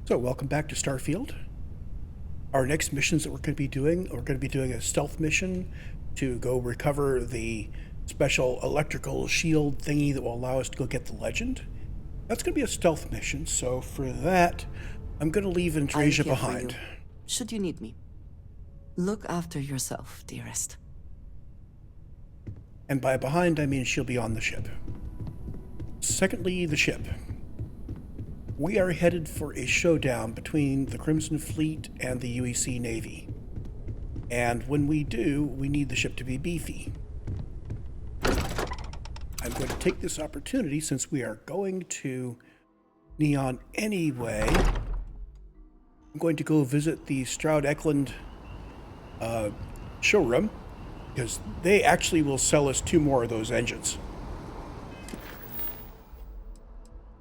So, welcome back to Starfield. Our next missions that we're going to be doing a stealth mission to go recover the special electrical shield thingy that will allow us to go get the legend. That's going to be a stealth mission, so for that, I'm going to leave I'm Andresia here for behind. you, should you need me. Look after yourself, dearest. And by behind, I mean she'll be on the ship. Secondly, the ship. We are headed for a showdown between the Crimson Fleet and the UEC Navy. And when we do, we need the ship to be beefy. I'm going to take this opportunity, since we are going to Neon anyway, I'm going to go visit the Stroud Eklund showroom, because they actually will sell us 2 more of those engines.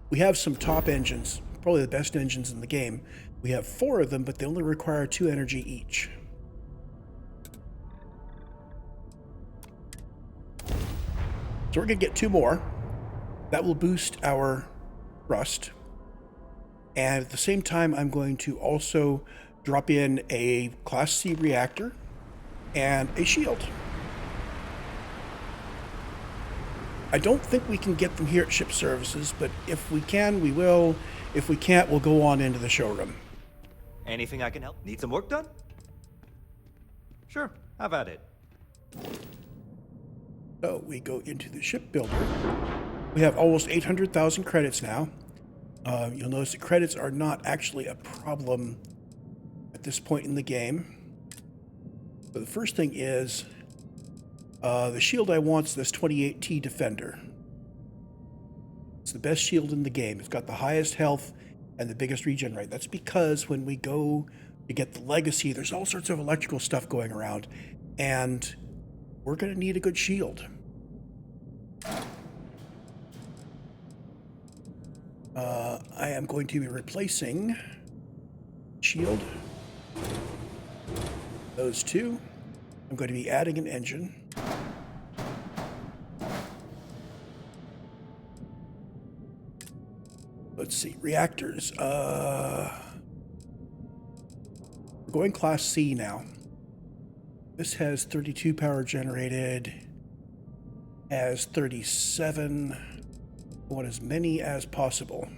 We have some top engines, probably the best engines in the game. We have 4 of them, but they only require 2 energy each. So we're going to get 2 more. That will boost our thrust. And at the same time, I'm going to also drop in a Class C reactor and a shield. I don't think we can get them here at Ship Services, but if we can, we will. If we can't, we'll go on into the showroom. Anything I can help? Need some work done? Sure, have at it. So we go into the shipbuilder. We have almost 800,000 credits now. You'll notice that credits are not actually a problem at this point in the game. So the first thing is the shield I want is this 28T Defender. It's the best shield in the game. It's got the highest health and the biggest regen rate. That's because when we go to get the legacy, there's all sorts of electrical stuff going around, and we're going to need a good shield. I am going to be replacing shield. Those 2. I'm going to be adding an engine. Let's see, reactors. We're going Class C now. This has 32 power generated, has 37. I want as many as possible.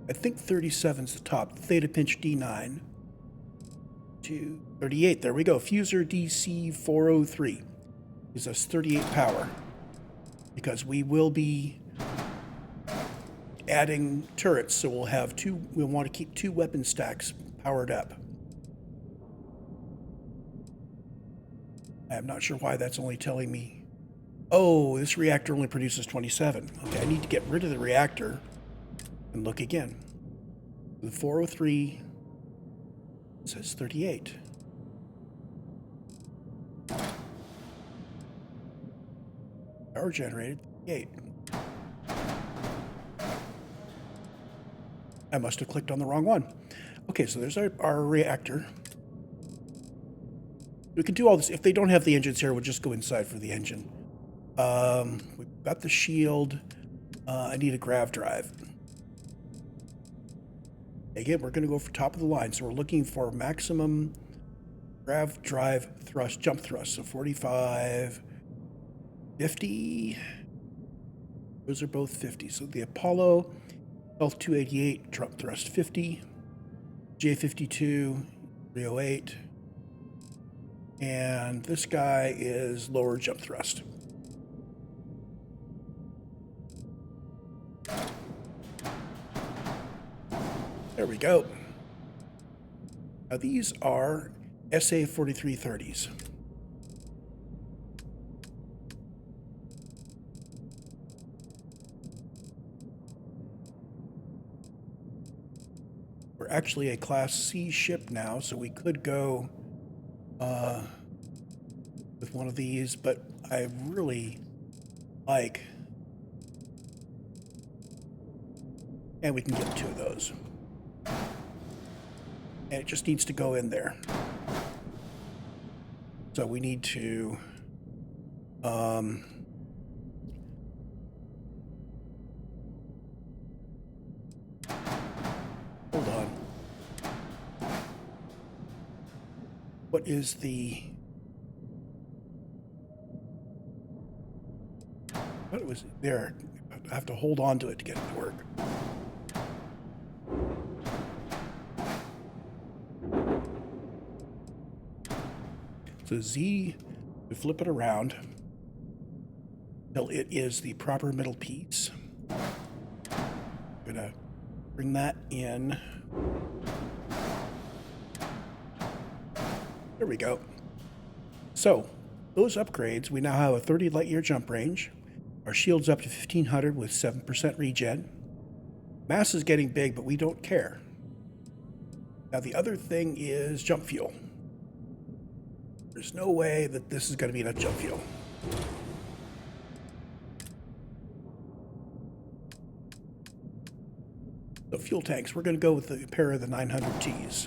I think 37's the top. Theta Pinch D9 to 38. There we go. Fuser DC 403 gives us 38 power, because we will be adding turrets, so we'll have 2. We'll want to keep 2 weapon stacks powered up. I'm not sure why that's only telling me. Oh, this reactor only produces 27. Okay, I need to get rid of the reactor and look again. The 403 says 38. Power generated 38. I must have clicked on the wrong one. Okay, so there's our reactor. We can do all this. If they don't have the engines here, we'll just go inside for the engine. We've got the shield. I need a grav drive. Again, we're going to go for top of the line, so we're looking for maximum grav drive thrust, jump thrust. So 45, 50. Those are both 50. So the Apollo, health 288, jump thrust 50. J52, 308. And this guy is lower jump thrust. There we go. Now these are SA 4330s. We're actually a Class C ship now, so we could go with one of these, but I really like, and we can get 2 of those. And it just needs to go in there. So we need to What is the... What was there? I have to hold on to it to get it to work. So Z, we flip it around until it is the proper middle piece. I'm gonna bring that in. There we go. So those upgrades, we now have a 30 light year jump range. Our shield's up to 1500 with 7% regen. Mass is getting big, but we don't care. Now the other thing is jump fuel. There's no way that this is going to be enough jump fuel. So fuel tanks, we're going to go with a pair of the 900Ts.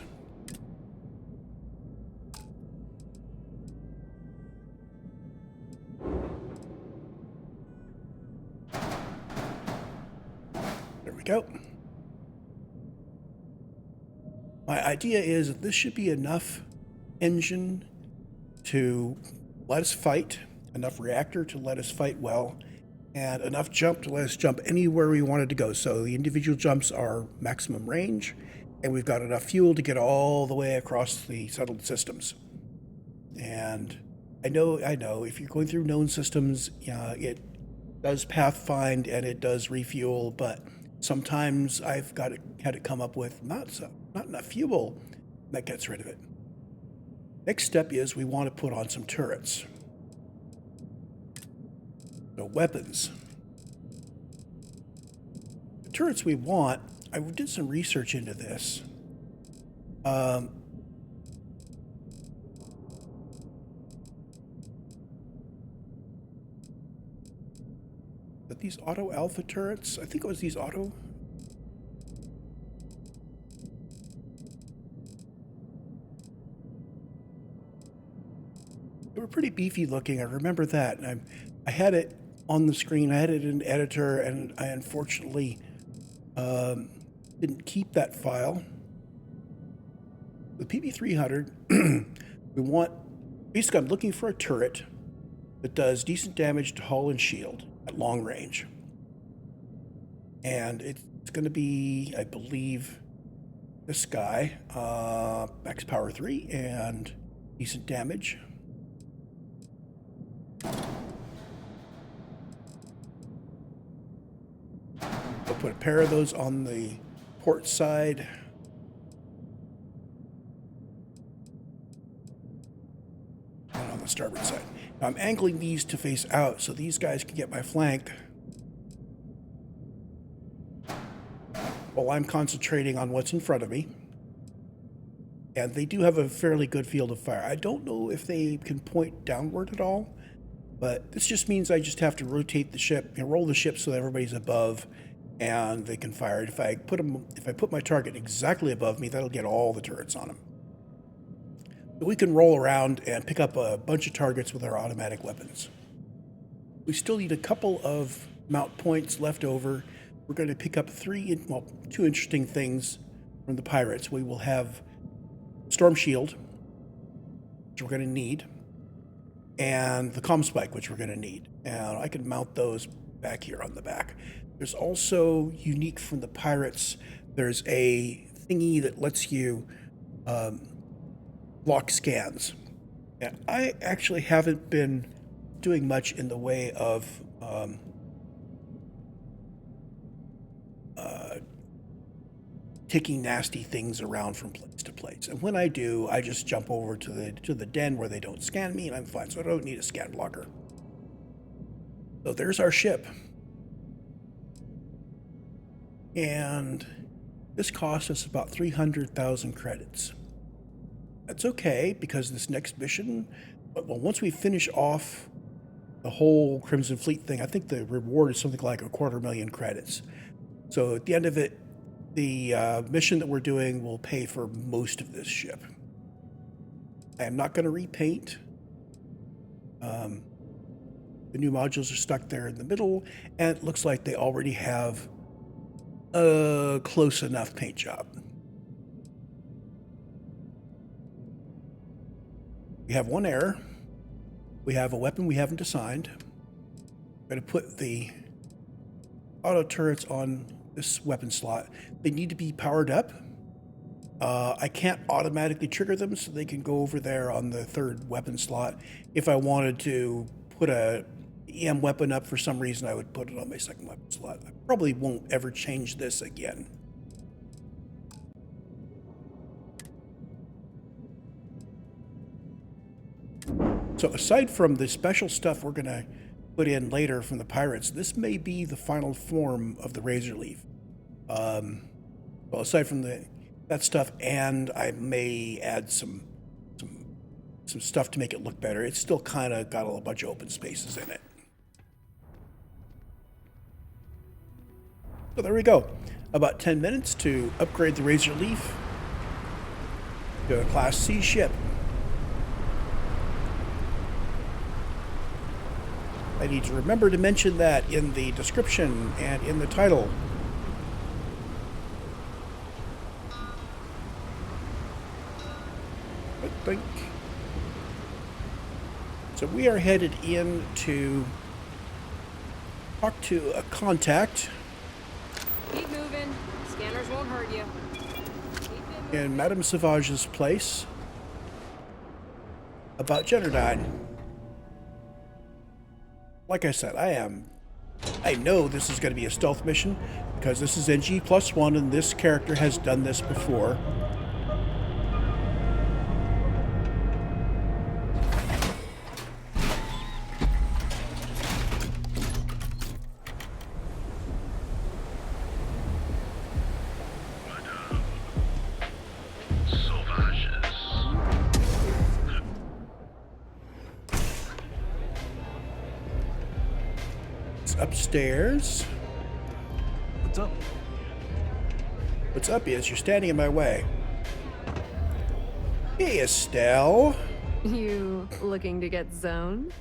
There we go. My idea is that this should be enough engine to let us fight, enough reactor to let us fight well, and enough jump to let us jump anywhere we wanted to go. So the individual jumps are maximum range, and we've got enough fuel to get all the way across the settled systems. And I know, if you're going through known systems, it does pathfind and it does refuel, but sometimes I've had to come up with not enough fuel. That gets rid of it. Next step is we want to put on some turrets. So weapons. The turrets we want, I did some research into this. But these auto alpha turrets, I think it was these auto. They were pretty beefy looking. I remember that. And I had it on the screen. I had it in editor, and I unfortunately didn't keep that file. The PB300, we want, basically I'm looking for a turret that does decent damage to hull and shield at long range. And it's going to be, I believe, this guy, max power 3 and decent damage. I'll put a pair of those on the port side. And on the starboard side. Now I'm angling these to face out so these guys can get my flank while I'm concentrating on what's in front of me. And they do have a fairly good field of fire. I don't know if they can point downward at all, but this just means I just have to rotate the ship, roll the ship so that everybody's above and they can fire it. If I put my target exactly above me, that'll get all the turrets on them. But we can roll around and pick up a bunch of targets with our automatic weapons. We still need a couple of mount points left over. We're going to pick up two interesting things from the pirates. We will have Storm Shield, which we're going to need, and the Comm Spike, which we're going to need. And I can mount those back here on the back. There's also, unique from the pirates, there's a thingy that lets you block scans. And I actually haven't been doing much in the way of taking nasty things around from place to place. And when I do, I just jump over to the den where they don't scan me, and I'm fine. So I don't need a scan blocker. So there's our ship. And this cost us about 300,000 credits. That's okay, because this next mission, well, once we finish off the whole Crimson Fleet thing, I think the reward is something like 250,000 credits. So at the end of it, the mission that we're doing will pay for most of this ship. I am not going to repaint. The new modules are stuck there in the middle, and it looks like they already have a close enough paint job. We have one error. We have a weapon we haven't assigned. I'm going to put the auto turrets on this weapon slot. They need to be powered up. I can't automatically trigger them, so they can go over there on the third weapon slot. If I wanted to put a EM weapon up for some reason, I would put it on my second weapon slot. I probably won't ever change this again. So aside from the special stuff we're going to put in later from the pirates, this may be the final form of the Razor Leaf. Well, aside from that stuff, and I may add some stuff to make it look better. It's still kind of got a bunch of open spaces in it. So there we go. About 10 minutes to upgrade the Razor Leaf to a Class C ship. I need to remember to mention that in the description and in the title. I think. So we are headed in to talk to a contact. Keep moving. Scanners won't hurt you. In Madame Sauvage's place about Generdyne. Like I said, I know this is going to be a stealth mission because this is NG+1 and this character has done this before. Upstairs. What's up? What's up is you're standing in my way. Hey, Estelle. You looking to get zoned?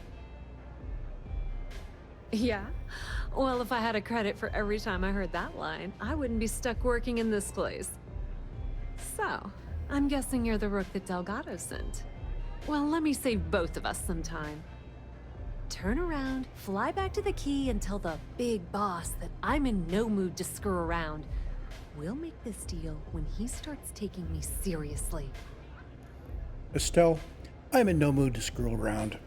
Yeah? Well, if I had a credit for every time I heard that line, I wouldn't be stuck working in this place. So, I'm guessing you're the rook that Delgado sent. Well, let me save both of us some time. Turn around, fly back to the key, and tell the big boss that I'm in no mood to screw around. We'll make this deal when he starts taking me seriously. Estelle, I'm in no mood to screw around.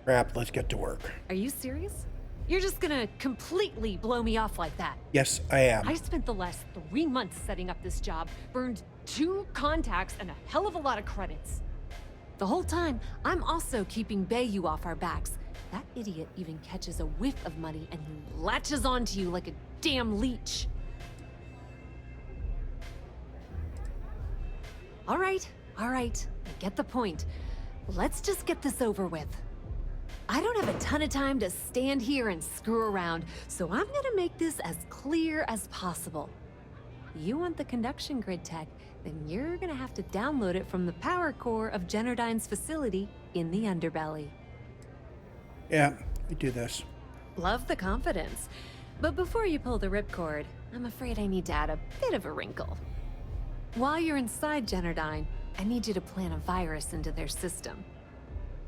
Crap, let's get to work. Are you serious? You're just gonna completely blow me off like that? Yes, I am. I spent the last 3 months setting up this job, burned 2 contacts and a hell of a lot of credits. The whole time, I'm also keeping Bayou off our backs. That idiot even catches a whiff of money and he latches onto you like a damn leech. All right, I get the point. Let's just get this over with. I don't have a ton of time to stand here and screw around, so I'm gonna make this as clear as possible. You want the conduction grid tech, then you're gonna have to download it from the power core of Generdyne's facility in the underbelly. Yeah, we do this. Love the confidence. But before you pull the ripcord, I'm afraid I need to add a bit of a wrinkle. While you're inside Generdyne, I need you to plant a virus into their system.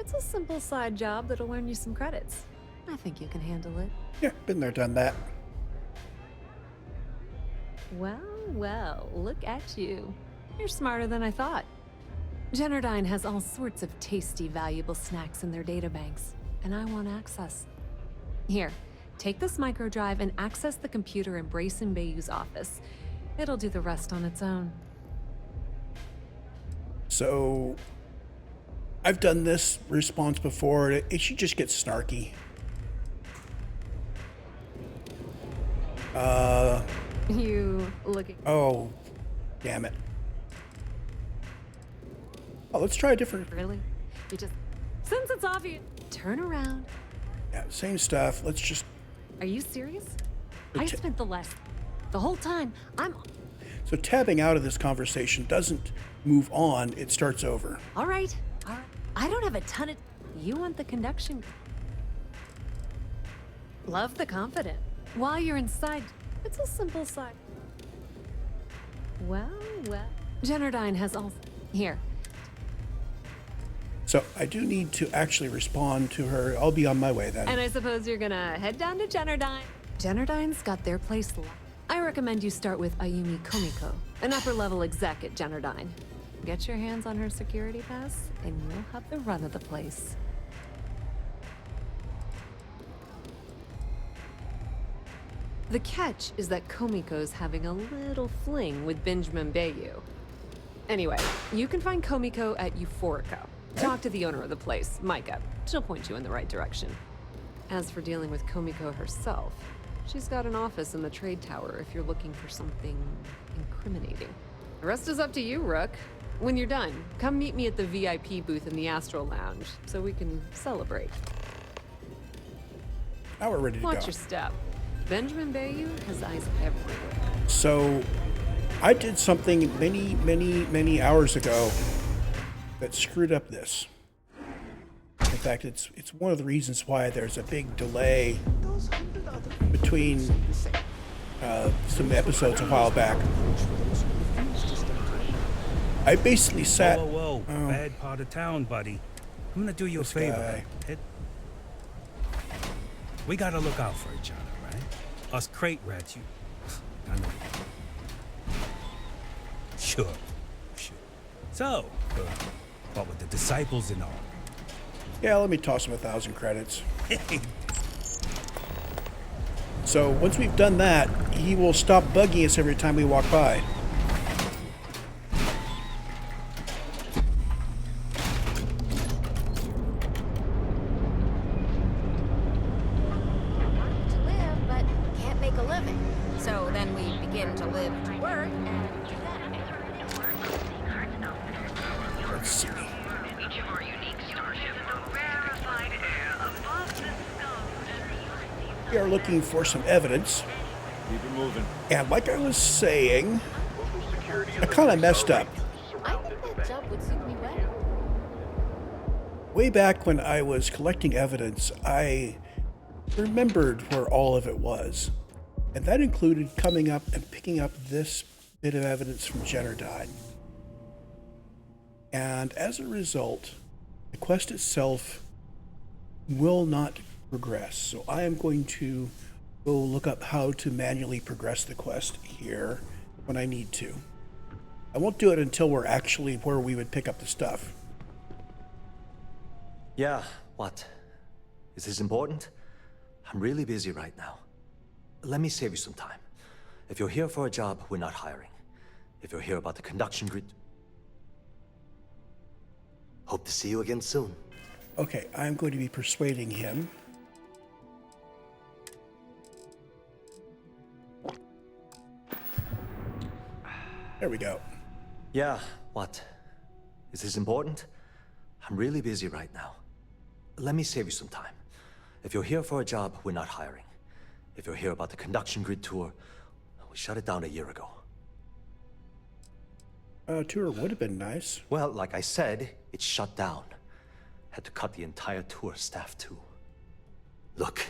It's a simple side job that'll earn you some credits. I think you can handle it. Yeah, been there, done that. Well, look at you. You're smarter than I thought. Generdyne has all sorts of tasty, valuable snacks in their databanks, and I want access. Here, take this microdrive and access the computer in Brace and Bayou's office. It'll do the rest on its own. So, I've done this response before. It should just get snarky. You looking? Oh, damn it. Oh, let's try a different. Really? You just... Since it's obvious... Turn around. Yeah, same stuff. Let's just. Are you serious? I spent the whole time, So tabbing out of this conversation doesn't move on, it starts over. All right. I don't have a ton of... You want the conduction... Love the confident. While you're inside, it's a simple side. Well. Generdyne has all... Here. So I do need to actually respond to her. I'll be on my way then. And I suppose you're gonna head down to Generdyne. Generdyne's got their place. I recommend you start with Ayumi Komiko, an upper-level exec at Generdyne. Get your hands on her security pass, and you'll have the run of the place. The catch is that Komiko's having a little fling with Benjamin Bayou. Anyway, you can find Komiko at Euphorico. Talk to the owner of the place, Micah. She'll point you in the right direction. As for dealing with Komiko herself, she's got an office in the trade tower if you're looking for something incriminating. The rest is up to you, Rook. When you're done, come meet me at the VIP booth in the Astral Lounge so we can celebrate. Now we're ready to Watch go. your step. Benjamin Bayou has eyes everywhere. So I did something many hours ago that screwed up this. In fact, it's one of the reasons why there's a big delay between some episodes a while back. I basically sat... Whoa, bad part of town, buddy. I'm gonna do you a favor. guy. We gotta look out for each other, right? Us crate rats, you... I know. Sure. So, what with the disciples and all? Yeah, let me toss him 1,000 credits. So once we've done that, he will stop bugging us every time we walk by. To live, but can't make a living. So then we begin to live to work and do that. Let's see. We are looking for some evidence. Keep it moving. And like I was saying, I kind of messed up. I think that job would suit me well. Way back when I was collecting evidence, I remembered where all of it was. And that included coming up and picking up this bit of evidence from Generdyne. And as a result, the quest itself will not progress. So I am going to go look up how to manually progress the quest here when I need to. I won't do it until we're actually where we would pick up the stuff. Yeah, what? Is this important? I'm really busy right now. Let me save you some time. If you're here for a job, we're not hiring. If you're here about the conduction grid... Hope to see you again soon. Okay, I'm going to be persuading him. There we go. Yeah, what? Is this important? I'm really busy right now. Let me save you some time. If you're here for a job, we're not hiring. If you're here about the conduction grid tour, we shut it down a year ago. Tour would have been nice. Well, like I said, it's shut down. Had to cut the entire tour staff too. Look,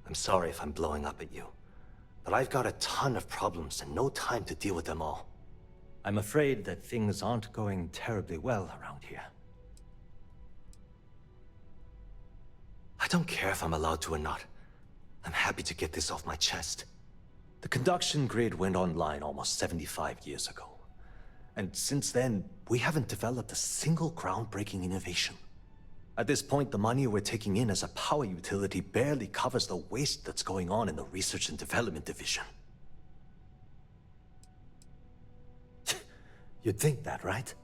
I'm sorry if I'm blowing up at you, but I've got a ton of problems and no time to deal with them all. I'm afraid that things aren't going terribly well around here. I don't care if I'm allowed to or not. I'm happy to get this off my chest. The conduction grid went online almost 75 years ago. And since then, we haven't developed a single groundbreaking innovation. At this point, the money we're taking in as a power utility barely covers the waste that's going on in the research and development division. You'd think that, right?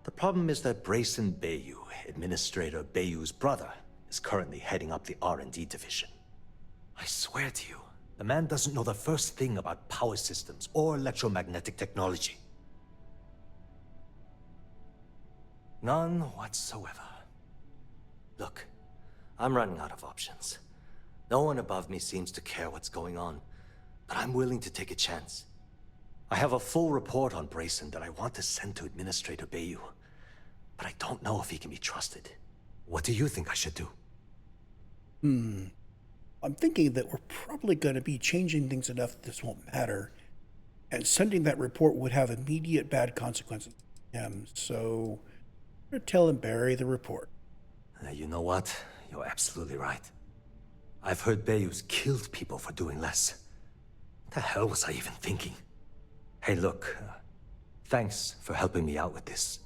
The problem is that Brayson Bayou, Administrator Bayou's brother, is currently heading up the R&D division. I swear to you, the man doesn't know the first thing about power systems or electromagnetic technology. None whatsoever. Look, I'm running out of options. No one above me seems to care what's going on, but I'm willing to take a chance. I have a full report on Brayson that I want to send to Administrator Bayou, but I don't know if he can be trusted. What do you think I should do? I'm thinking that we're probably going to be changing things enough that this won't matter. And sending that report would have immediate bad consequences for him. So I'm gonna tell him Barry the report. You know what? You're absolutely right. I've heard Bayou's killed people for doing less. What the hell was I even thinking? Hey, look. Thanks for helping me out with this.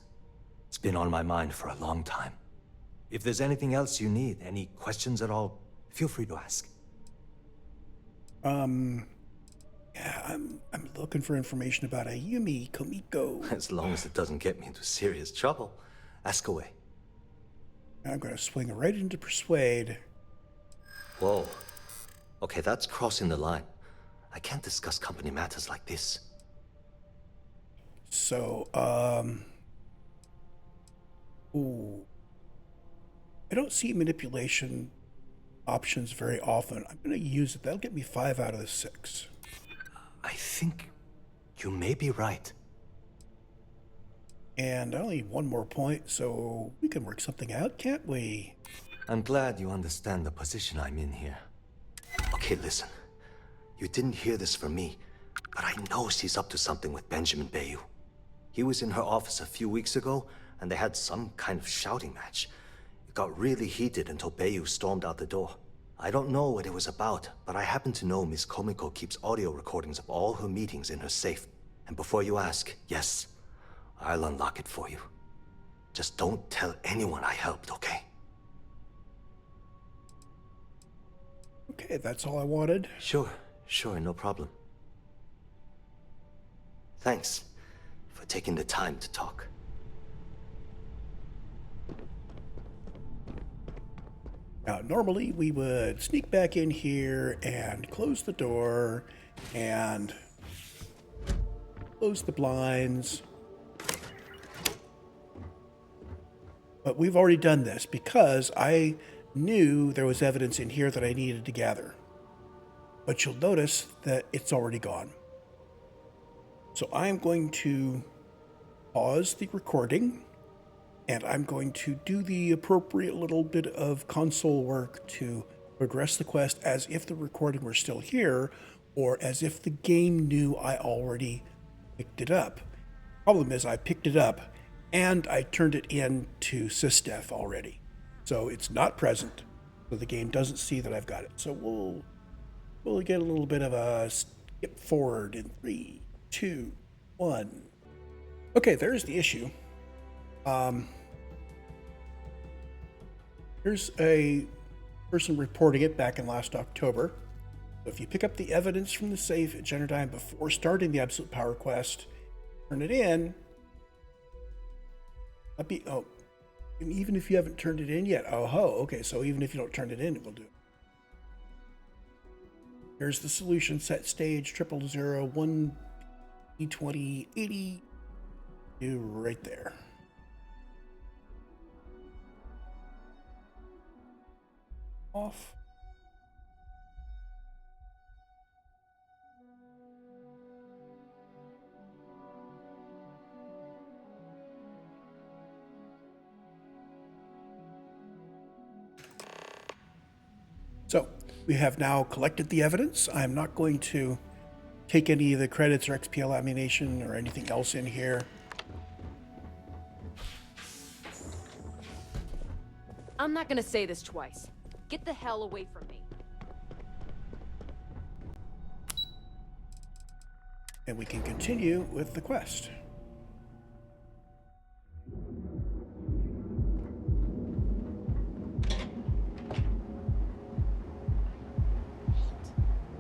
It's been on my mind for a long time. If there's anything else you need, any questions at all, feel free to ask. Yeah, I'm looking for information about Ayumi Komiko. As long as it doesn't get me into serious trouble, ask away. I'm gonna swing right into persuade. Whoa. Okay, that's crossing the line. I can't discuss company matters like this. So, ooh. I don't see manipulation options very often. I'm gonna use it. That'll get me 5 out of the 6. I think you may be right. And I only need 1 more point, so we can work something out, can't we? I'm glad you understand the position I'm in here. Okay, listen. You didn't hear this from me, but I know she's up to something with Benjamin Bayou. He was in her office a few weeks ago, and they had some kind of shouting match. It got really heated until Bayou stormed out the door. I don't know what it was about, but I happen to know Miss Komiko keeps audio recordings of all her meetings in her safe. And before you ask, yes, I'll unlock it for you. Just don't tell anyone I helped, okay? Okay, that's all I wanted. Sure, no problem. Thanks for taking the time to talk. Now, normally we would sneak back in here and close the door and close the blinds. But we've already done this because I knew there was evidence in here that I needed to gather. But you'll notice that it's already gone. So I'm going to pause the recording, and I'm going to do the appropriate little bit of console work to progress the quest as if the recording were still here, or as if the game knew I already picked it up. Problem is, I picked it up, and I turned it in to SysDef already. So it's not present, so the game doesn't see that I've got it. So we'll get a little bit of a skip forward in 3, 2, 1. Okay, there's the issue. Here's a person reporting it back in last October. So if you pick up the evidence from the safe at Generdyne before starting the Absolute Power quest, turn it in. And even if you haven't turned it in yet, okay, so even if you don't turn it in, it will do it. Here's the solution: set stage 0001 E20 80. Do right there. Off. So we have now collected the evidence. I'm not going to take any of the credits or XP ammunition or anything else in here. I'm not gonna say this twice. Get the hell away from me. And we can continue with the quest.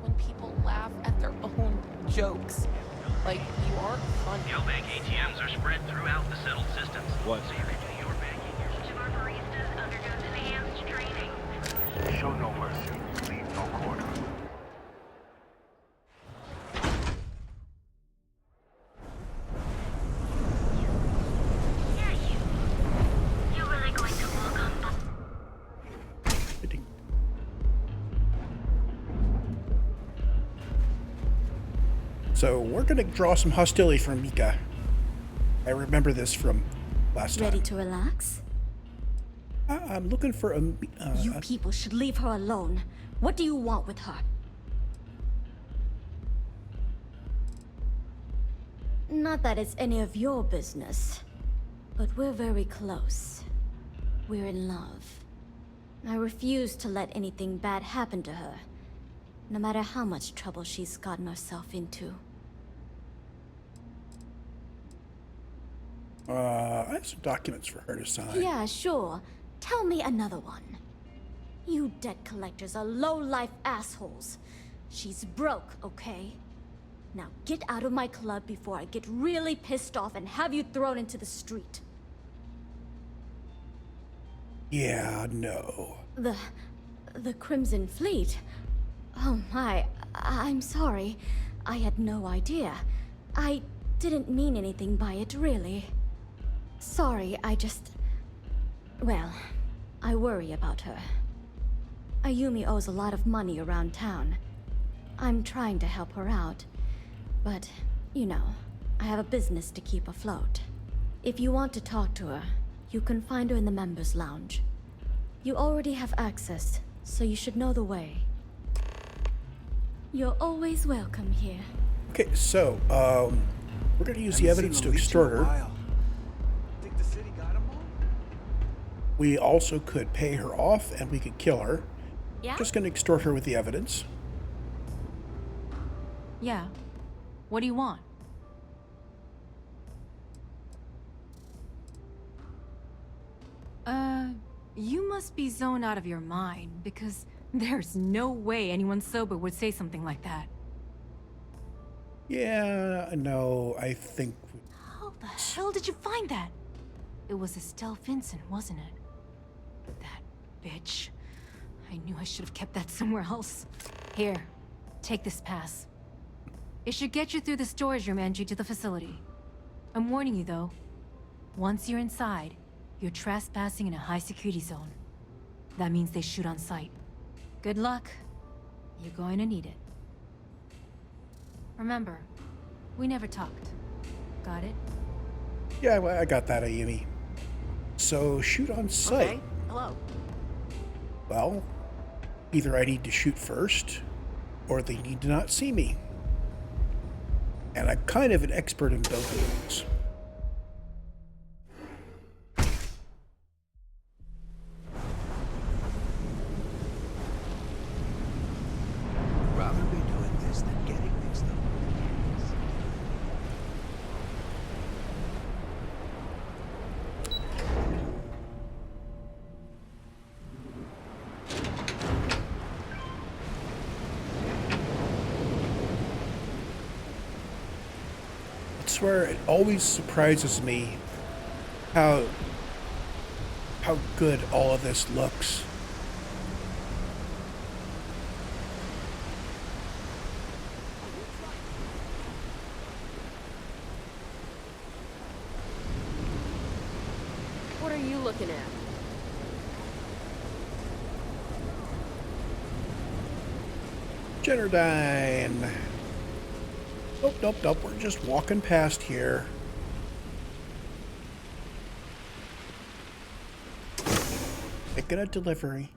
When people laugh at their own jokes. Like, you aren't funny. Bank ATMs are spread throughout the settled systems. What? So you can do your banking. Each of our baristas undergoes enhanced training. Show no mercy, leave no quarter. Yeah, you're really going to walk on So we're going to draw some hostility from Mika. I remember this from last time. Ready to relax? I'm looking for a... You people should leave her alone. What do you want with her? Not that it's any of your business. but we're very close. We're in love. I refuse to let anything bad happen to her, no matter how much trouble she's gotten herself into. I have some documents for her to sign. Yeah, sure. Tell me another one. You debt collectors are low-life assholes. She's broke, okay? Now get out of my club before I get really pissed off and have you thrown into the street. Yeah, no. The Crimson Fleet? Oh my, I'm sorry. I had no idea. I didn't mean anything by it, really. Sorry, well, I worry about her. Ayumi owes a lot of money around town. I'm trying to help her out, but, you know, I have a business to keep afloat. If you want to talk to her, you can find her in the members' lounge. You already have access, so you should know the way. You're always welcome here. Okay, so, we're going to use the evidence to extort her. Think the city got 'em all? We also could pay her off, and we could kill her. Yeah? Just going to extort her with the evidence. Yeah. What do you want? You must be zoned out of your mind, because there's no way anyone sober would say something like that. Yeah, no, I think... How the hell did you find that? It was Estelle Vincent, wasn't it? That bitch. I knew I should have kept that somewhere else. Here, take this pass. It should get you through the storage room entry to the facility. I'm warning you, though. Once you're inside, you're trespassing in a high-security zone. That means they shoot on sight. Good luck. You're going to need it. Remember, we never talked. Got it? Yeah, well, I got that, Ayumi. So, shoot on sight. Okay, hello. Well, either I need to shoot first, or they need to not see me. And I'm kind of an expert in both of those. Rather be doing this than getting mixed up. I swear, it always surprises me how good all of this looks. What are you looking at? Generdyne. Nope, nope, nope. We're just walking past here. Making a delivery.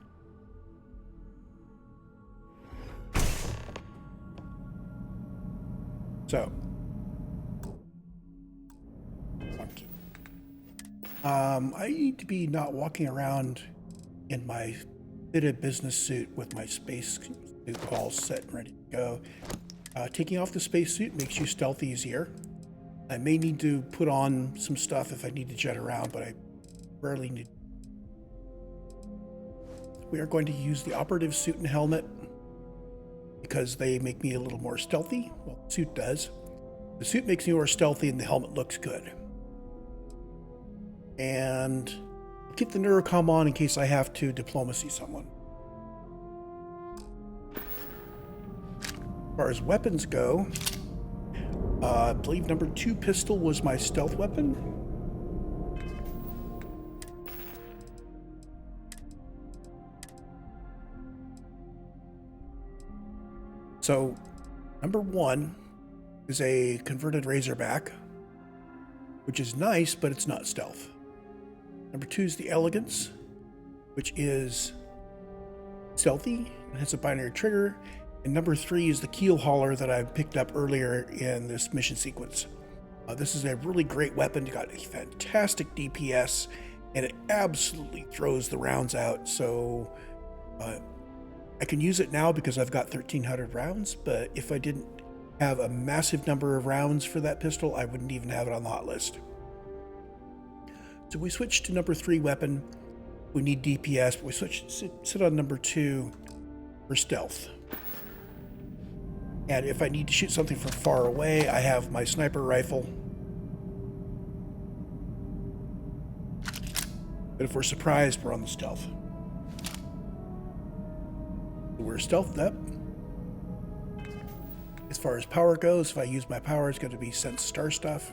So. I need to be not walking around in my fitted business suit with my space suit all set and ready to go. Taking off the spacesuit makes you stealth easier. I may need to put on some stuff if I need to jet around, but I rarely need. We are going to use the operative suit and helmet because they make me a little more stealthy. Well, the suit does. The suit makes me more stealthy and the helmet looks good. And keep the neurocom on in case I have to diplomacy someone. As far as weapons go, I believe number 2 pistol was my stealth weapon. So, number 1 is a converted Razorback, which is nice, but it's not stealth. Number 2 is the Elegance, which is stealthy and has a binary trigger. And number 3 is the keel hauler that I picked up earlier in this mission sequence. This is a really great weapon. It's got a fantastic DPS, and it absolutely throws the rounds out. So I can use it now because I've got 1,300 rounds, but if I didn't have a massive number of rounds for that pistol, I wouldn't even have it on the hot list. So we switch to number 3 weapon. We need DPS, but we sit on number 2 for stealth. And if I need to shoot something from far away, I have my sniper rifle. But if we're surprised, we're on the stealth. We're stealthed up. As far as power goes, if I use my power, it's going to be sense star stuff.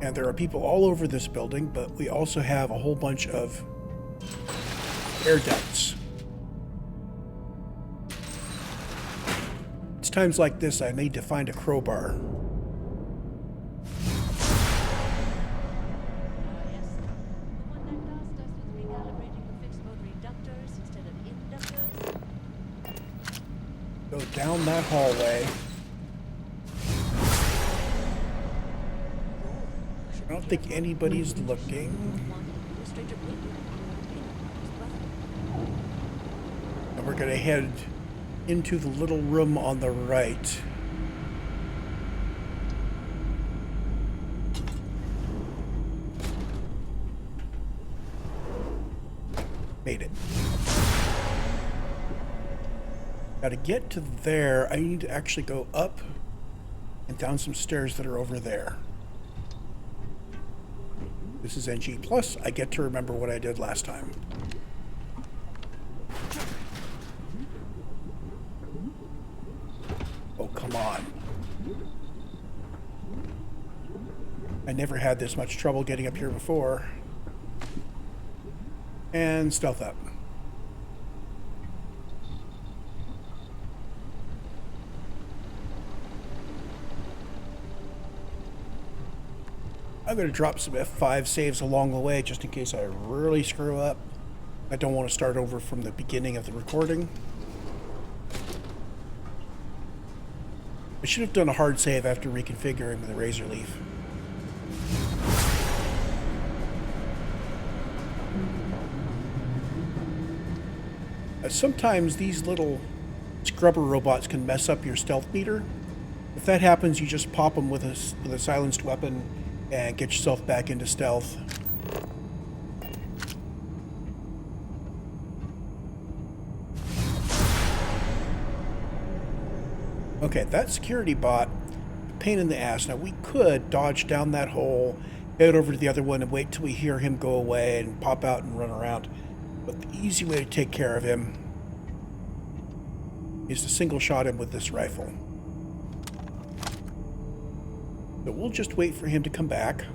And there are people all over this building, but we also have a whole bunch of air ducts. It's times like this I need to find a crowbar. Go down that hallway. I don't think anybody's looking. And we're going to head into the little room on the right. Made it. Now to get to there, I need to actually go up and down some stairs that are over there. This is NG+. I get to remember what I did last time. Oh, come on. I never had this much trouble getting up here before. And stealth up. I'm going to drop some F5 saves along the way just in case I really screw up. I don't want to start over from the beginning of the recording. I should have done a hard save after reconfiguring with a razor leaf. Sometimes these little scrubber robots can mess up your stealth meter. If that happens, you just pop them with a silenced weapon and get yourself back into stealth. Okay, that security bot, pain in the ass. Now we could dodge down that hole, head over to the other one and wait till we hear him go away and pop out and run around. But the easy way to take care of him is to single shot him with this rifle. So we'll just wait for him to come back.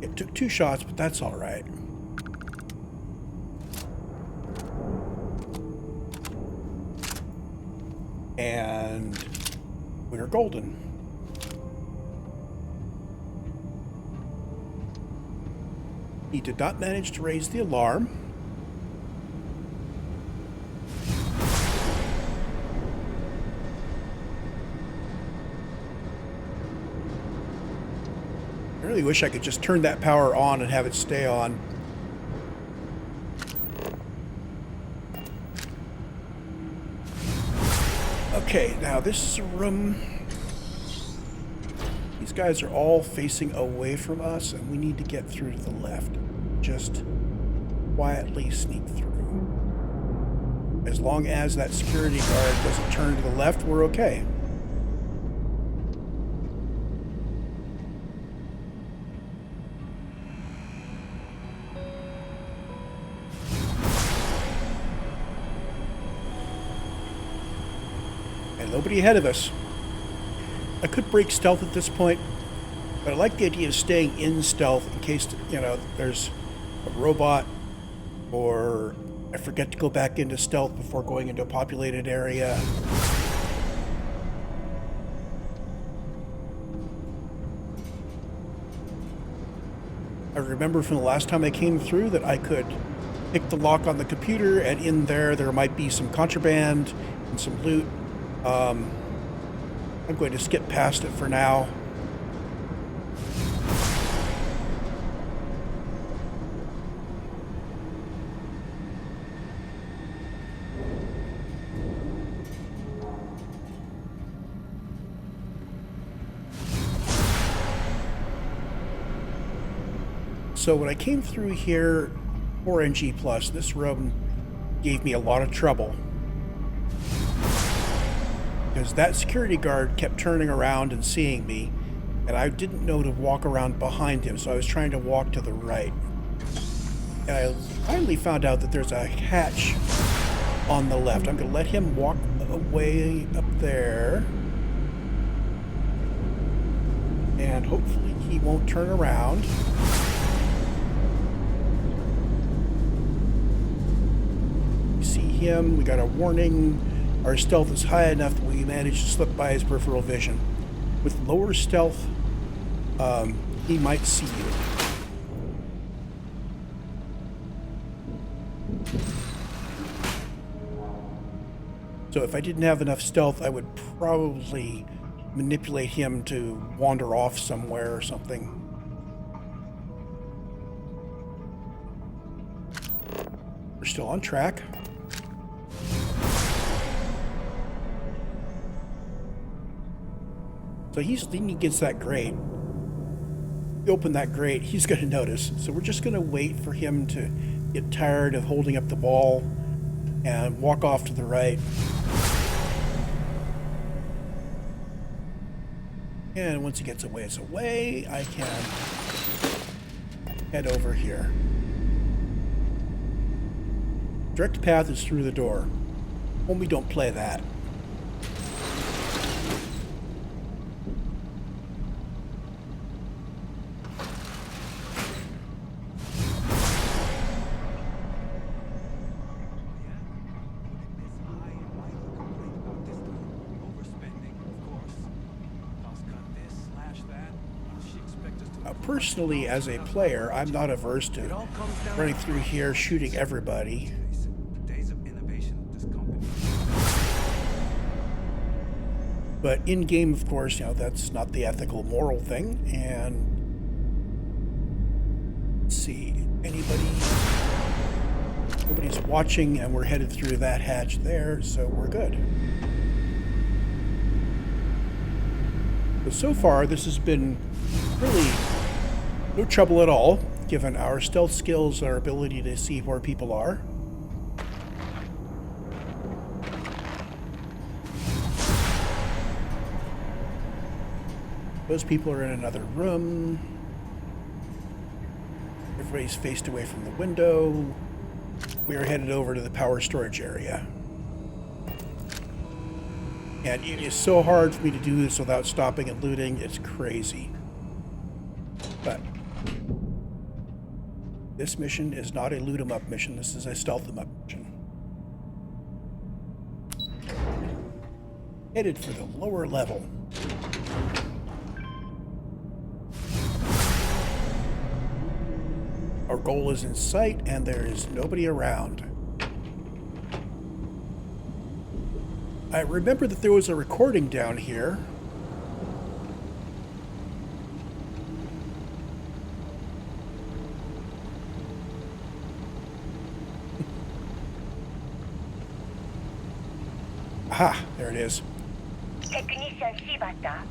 It took 2 shots, but that's all right. And we're golden. He did not manage to raise the alarm. I really wish I could just turn that power on and have it stay on. Okay, now this is a room. These guys are all facing away from us, and we need to get through to the left. Just quietly sneak through. As long as that security guard doesn't turn to the left, we're okay. Nobody ahead of us. I could break stealth at this point, but I like the idea of staying in stealth in case, you know, there's a robot or I forget to go back into stealth before going into a populated area. I remember from the last time I came through that I could pick the lock on the computer, and in there might be some contraband and some loot. I'm going to skip past it for now. So when I came through here for NG+, this room gave me a lot of trouble. Because that security guard kept turning around and seeing me, and I didn't know to walk around behind him, so I was trying to walk to the right. And I finally found out that there's a hatch on the left. I'm going to let him walk away up there. And hopefully he won't turn around. Him. We got a warning. Our stealth is high enough that we managed to slip by his peripheral vision. With lower stealth, he might see you. So if I didn't have enough stealth, I would probably manipulate him to wander off somewhere or something. We're still on track. So he's leaning against that grate. You open that grate, he's going to notice. So we're just going to wait for him to get tired of holding up the ball and walk off to the right. And once he gets away, I can head over here. Direct path is through the door. Only don't play that. Personally, as a player, I'm not averse to running through here, shooting everybody. But in-game, of course, that's not the ethical, moral thing. And let's see, nobody's watching, and we're headed through that hatch there, so we're good. But so far, this has been really no trouble at all, given our stealth skills, our ability to see where people are. Those people are in another room. Everybody's faced away from the window. We are headed over to the power storage area. And it is so hard for me to do this without stopping and looting. It's crazy. But this mission is not a loot 'em up mission. This is a stealth 'em up mission. Headed for the lower level. Our goal is in sight, and there is nobody around. I remember that there was a recording down here. Aha, there it is. Technician Shibata,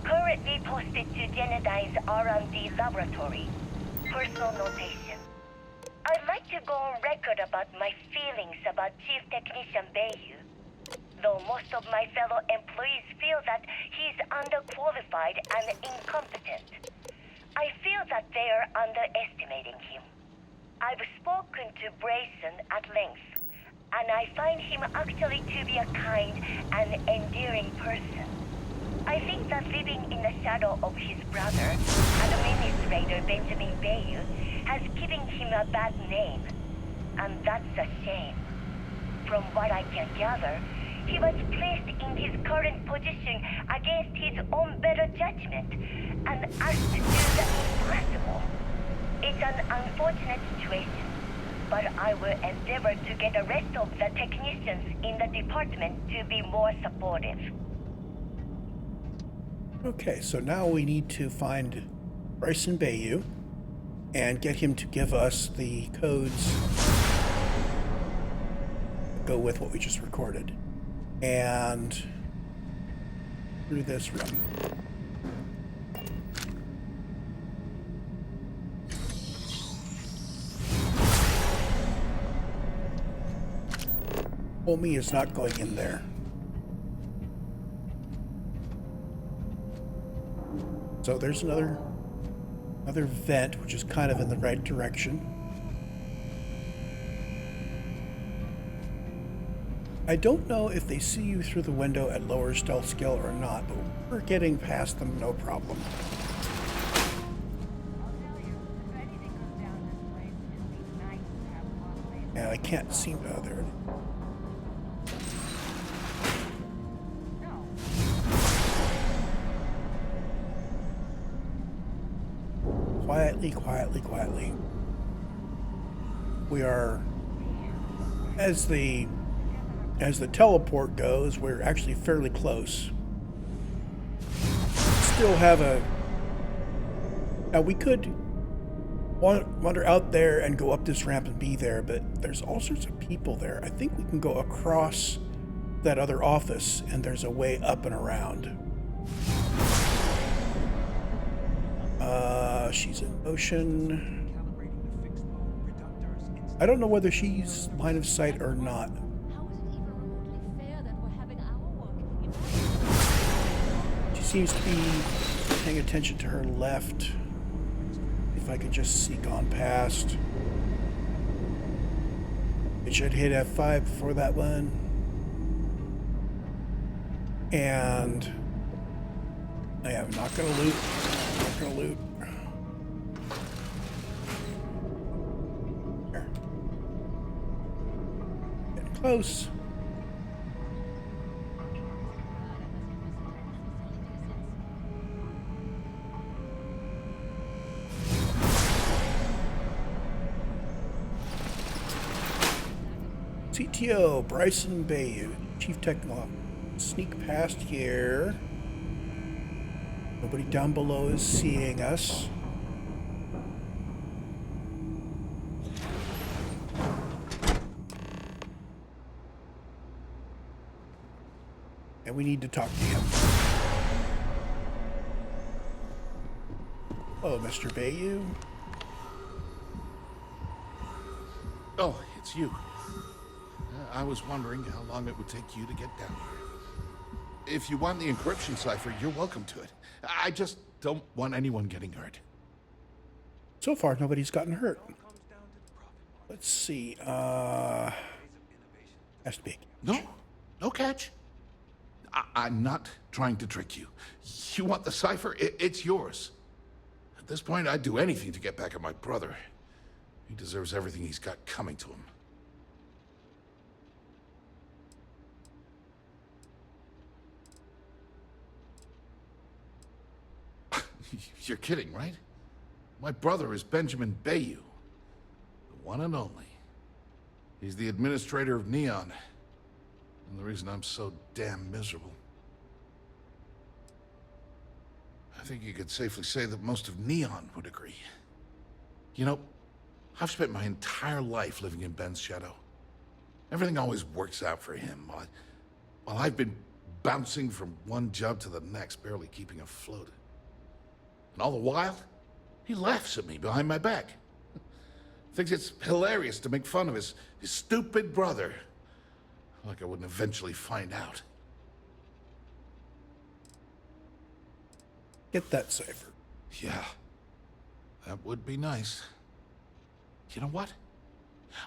currently posted to Generdyne's R&D laboratory. Personal notation. I'd like to go on record about my feelings about Chief Technician Bayou. Though most of my fellow employees feel that he's underqualified and incompetent, I feel that they are underestimating him. I've spoken to Brayson at length, and I find him actually to be a kind and endearing person. I think that living in the shadow of his brother, Administrator Benjamin Bayou, has given him a bad name. and that's a shame. From what I can gather, he was placed in his current position against his own better judgment and asked to do the impossible. It's an unfortunate situation, but I will endeavor to get the rest of the technicians in the department to be more supportive. Okay, so now we need to find Bryson Bayou and get him to give us the codes that go with what we just recorded. And through this room. Homie is not going in there. So there's another vent, which is kind of in the right direction. I don't know if they see you through the window at lower stealth skill or not, but we're getting past them no problem. And I can't see there. Quietly. We are, as the teleport goes, we're actually fairly close. Still have now we could wander out there and go up this ramp and be there, but there's all sorts of people there. I think we can go across that other office and there's a way up and around. She's in motion. I don't know whether she's line of sight or not. She seems to be paying attention to her left. If I could just see gone past. It should hit F5 before that one. And I am not gonna loot. Not gonna loot. There. Getting close. CTO Bryson Bayou, Chief Technologist. Sneak past here. Nobody down below is seeing us. And we need to talk to him. Oh, Mr. Bayou. Oh, it's you. I was wondering how long it would take you to get down here. If you want the encryption cipher, you're welcome to it. I just don't want anyone getting hurt. So far, nobody's gotten hurt. Let's see. Has to be. No catch. I'm not trying to trick you. You want the cipher? It's yours. At this point, I'd do anything to get back at my brother. He deserves everything he's got coming to him. You're kidding, right? My brother is Benjamin Bayou, the one and only. He's the administrator of Neon, and the reason I'm so damn miserable. I think you could safely say that most of Neon would agree. You know, I've spent my entire life living in Ben's shadow. Everything always works out for him, while I've been bouncing from one job to the next, barely keeping afloat. And all the while, he laughs at me behind my back. Thinks it's hilarious to make fun of his stupid brother. Like I wouldn't eventually find out. Get that cipher. Yeah, that would be nice. You know what?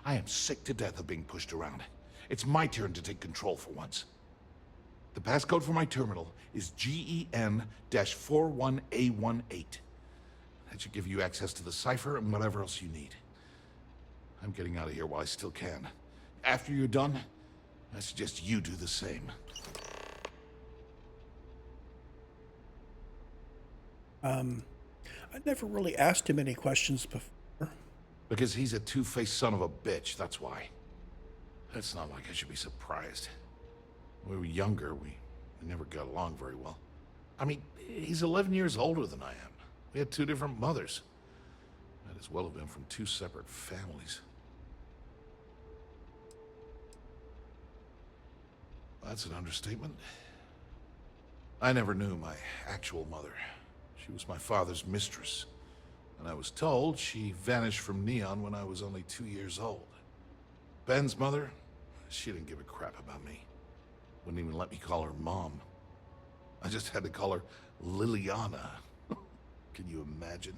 I am sick to death of being pushed around. It's my turn to take control for once. The passcode for my terminal is GEN-41A18. That should give you access to the cipher and whatever else you need. I'm getting out of here while I still can. After you're done, I suggest you do the same. I never really asked him any questions before. Because he's a two-faced son of a bitch, that's why. It's not like I should be surprised. When we were younger, we never got along very well. I mean, he's 11 years older than I am. We had two different mothers. Might as well have been from two separate families. That's an understatement. I never knew my actual mother. She was my father's mistress. And I was told she vanished from Neon when I was only 2 years old. Ben's mother, she didn't give a crap about me. Wouldn't even let me call her Mom. I just had to call her Liliana. Can you imagine?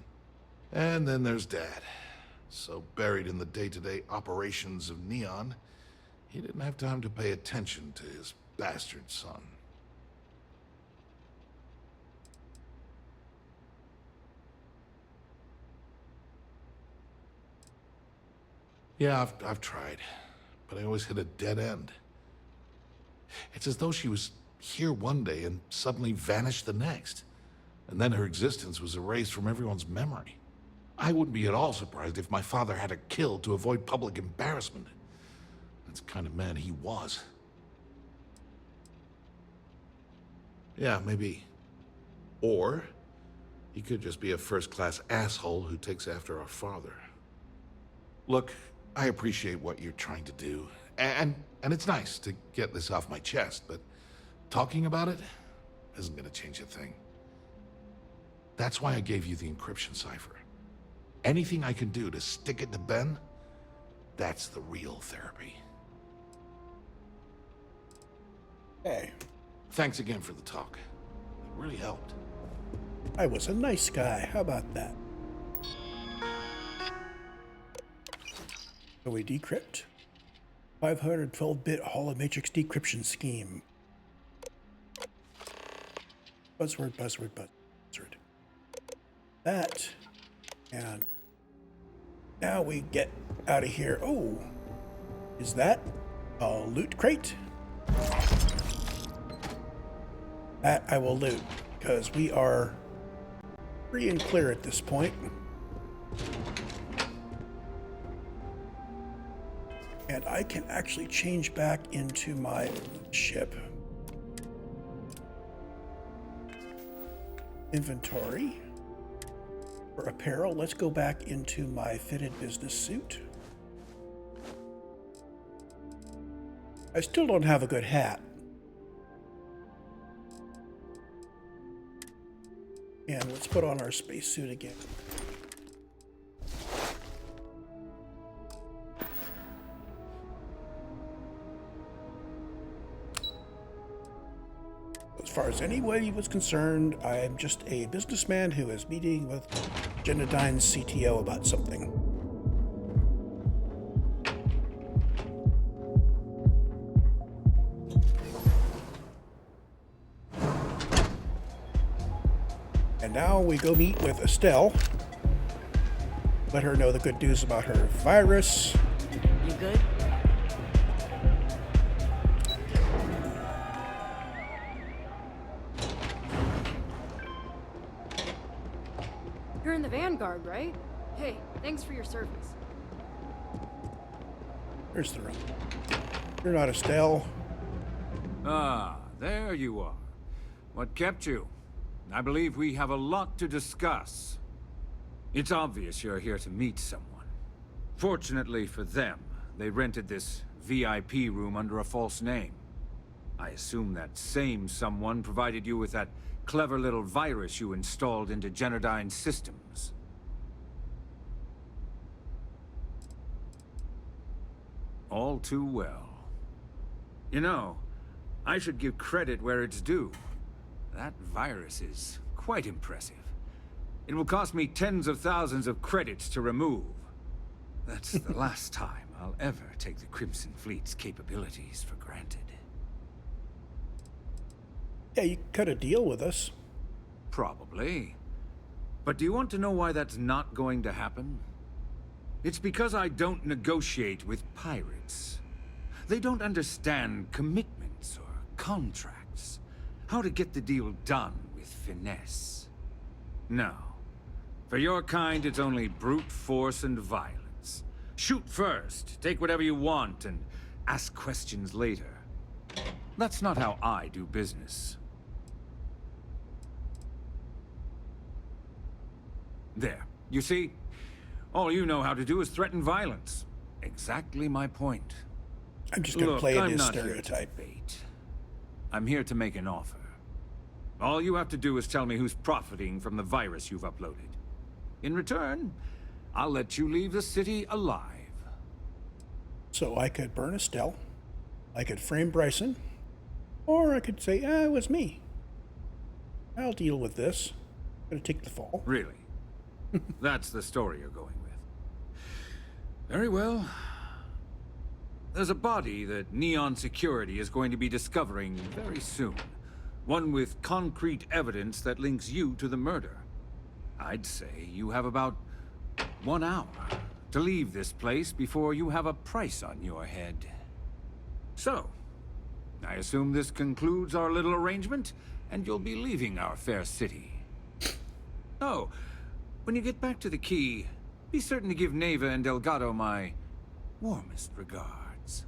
And then there's Dad. So buried in the day-to-day operations of Neon, he didn't have time to pay attention to his bastard son. Yeah, I've tried, but I always hit a dead end. It's as though she was here one day and suddenly vanished the next. And then her existence was erased from everyone's memory. I wouldn't be at all surprised if my father had her killed to avoid public embarrassment. That's the kind of man he was. Yeah, maybe. Or he could just be a first-class asshole who takes after our father. Look, I appreciate what you're trying to do, and it's nice to get this off my chest, but talking about it isn't gonna change a thing. That's why I gave you the encryption cipher. Anything I can do to stick it to Ben, that's the real therapy. Hey. Thanks again for the talk. It really helped. I was a nice guy. How about that? So we decrypt. 512-bit holomatrix decryption scheme. Buzzword, buzzword, buzzword. That. And now we get out of here. Oh, is that a loot crate? That I will loot, because we are free and clear at this point. And I can actually change back into my ship. Inventory. For apparel, let's go back into my fitted business suit. I still don't have a good hat. And let's put on our spacesuit again. As far as anybody was concerned, I'm just a businessman who is meeting with Generdyne's CTO about something. And now we go meet with Estelle. Let her know the good news about her virus. You good? You're in the Vanguard, right? Hey, thanks for your service. Here's the room. You're not Estelle. Ah, there you are. What kept you? I believe we have a lot to discuss. It's obvious you're here to meet someone. Fortunately for them, they rented this VIP room under a false name. I assume that same someone provided you with that clever little virus you installed into Generdyne's systems. All too well. You know, I should give credit where it's due. That virus is quite impressive. It will cost me tens of thousands of credits to remove. That's the last time I'll ever take the Crimson Fleet's capabilities for granted. Yeah, you cut a deal with us. Probably. But do you want to know why that's not going to happen? It's because I don't negotiate with pirates. They don't understand commitments or contracts. How to get the deal done with finesse. No. For your kind, it's only brute force and violence. Shoot first, take whatever you want, and ask questions later. That's not how I do business. There. You see? All you know how to do is threaten violence. Exactly my point. I'm just gonna play I'm into not here to stereotype. debate. I'm here to make an offer. All you have to do is tell me who's profiting from the virus you've uploaded. In return, I'll let you leave the city alive. So I could burn Estelle, I could frame Bryson, or I could say, it was me. I'll deal with this. I'm gonna take the fall. Really? That's the story you're going with. Very well. There's a body that Neon Security is going to be discovering very soon. One with concrete evidence that links you to the murder. I'd say you have about 1 hour to leave this place before you have a price on your head. So, I assume this concludes our little arrangement, and you'll be leaving our fair city. Oh, when you get back to the key, be certain to give Neva and Delgado my warmest regards.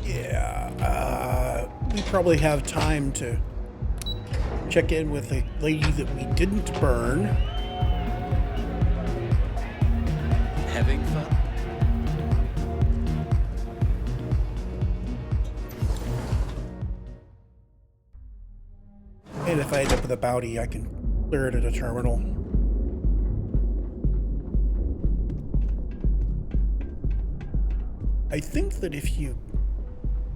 Yeah, we probably have time to check in with the lady that we didn't burn. Having fun? And if I end up with a bounty, I can clear it at a terminal. I think that if you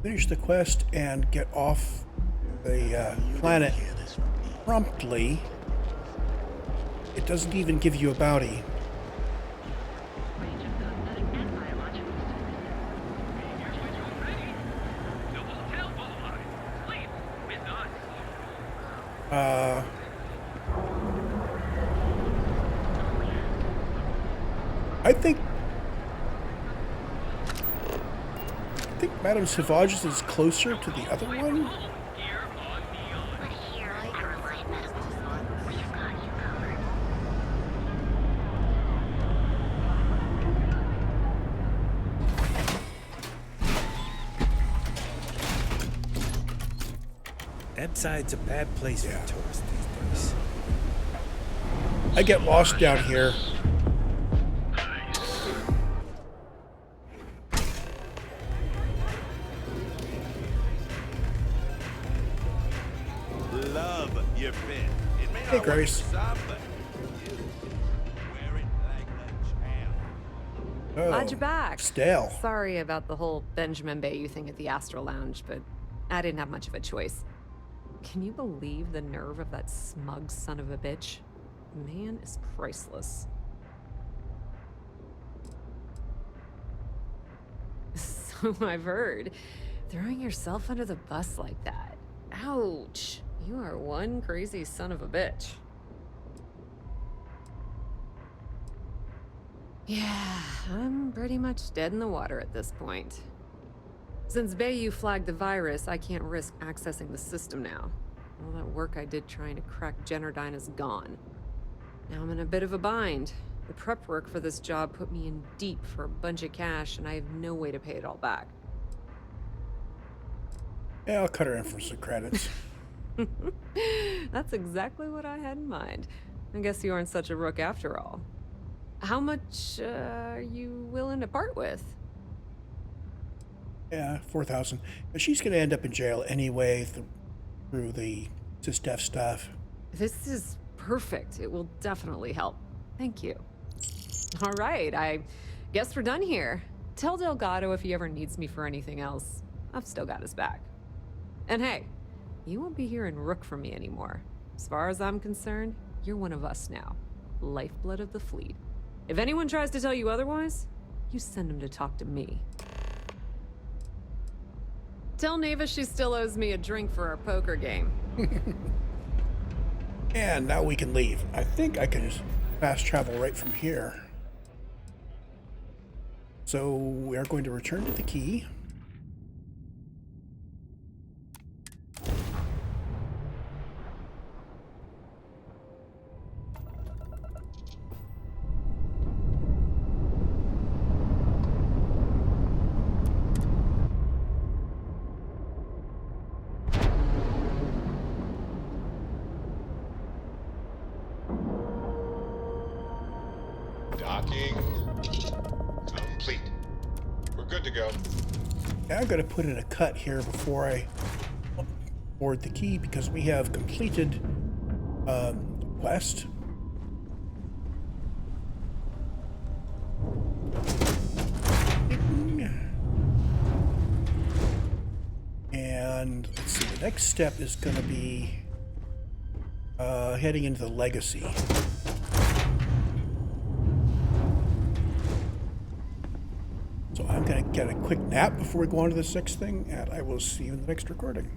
finish the quest and get off the planet promptly, it doesn't even give you a bounty. I think Madame Savage's is closer to the other one. Epside's a bad place for tourists these days. I get lost down here. Love your fit. It may Hey, not Grace. work some, but you wear it like a champ. Oh, Glad you're back. Stale. Sorry about the whole Benjamin Bayou thing at the Astral Lounge, but I didn't have much of a choice. Can you believe the nerve of that smug son of a bitch? Man is priceless. So I've heard. Throwing yourself under the bus like that. Ouch. You are one crazy son of a bitch. Yeah, I'm pretty much dead in the water at this point. Since Bayou flagged the virus, I can't risk accessing the system now. All that work I did trying to crack Generdyne is gone. Now I'm in a bit of a bind. The prep work for this job put me in deep for a bunch of cash, and I have no way to pay it all back. Yeah, I'll cut her in for some credits. That's exactly what I had in mind. I guess you aren't such a rook after all. How much are you willing to part with? Yeah, 4,000. But she's going to end up in jail anyway through the SysDef stuff. This is perfect. It will definitely help. Thank you. All right, I guess we're done here. Tell Delgado if he ever needs me for anything else. I've still got his back. And hey, you won't be hearing Rook from me anymore. As far as I'm concerned, you're one of us now. Lifeblood of the fleet. If anyone tries to tell you otherwise, you send them to talk to me. Tell Neva she still owes me a drink for our poker game. And now we can leave. I think I can just fast travel right from here. So we are going to return to the key. Docking complete. We're good to go. Now I'm going to put in a cut here before I board the key because we have completed quest. And let's see, the next step is going to be heading into the legacy. So I'm going to get a quick nap before we go on to the sixth thing, and I will see you in the next recording.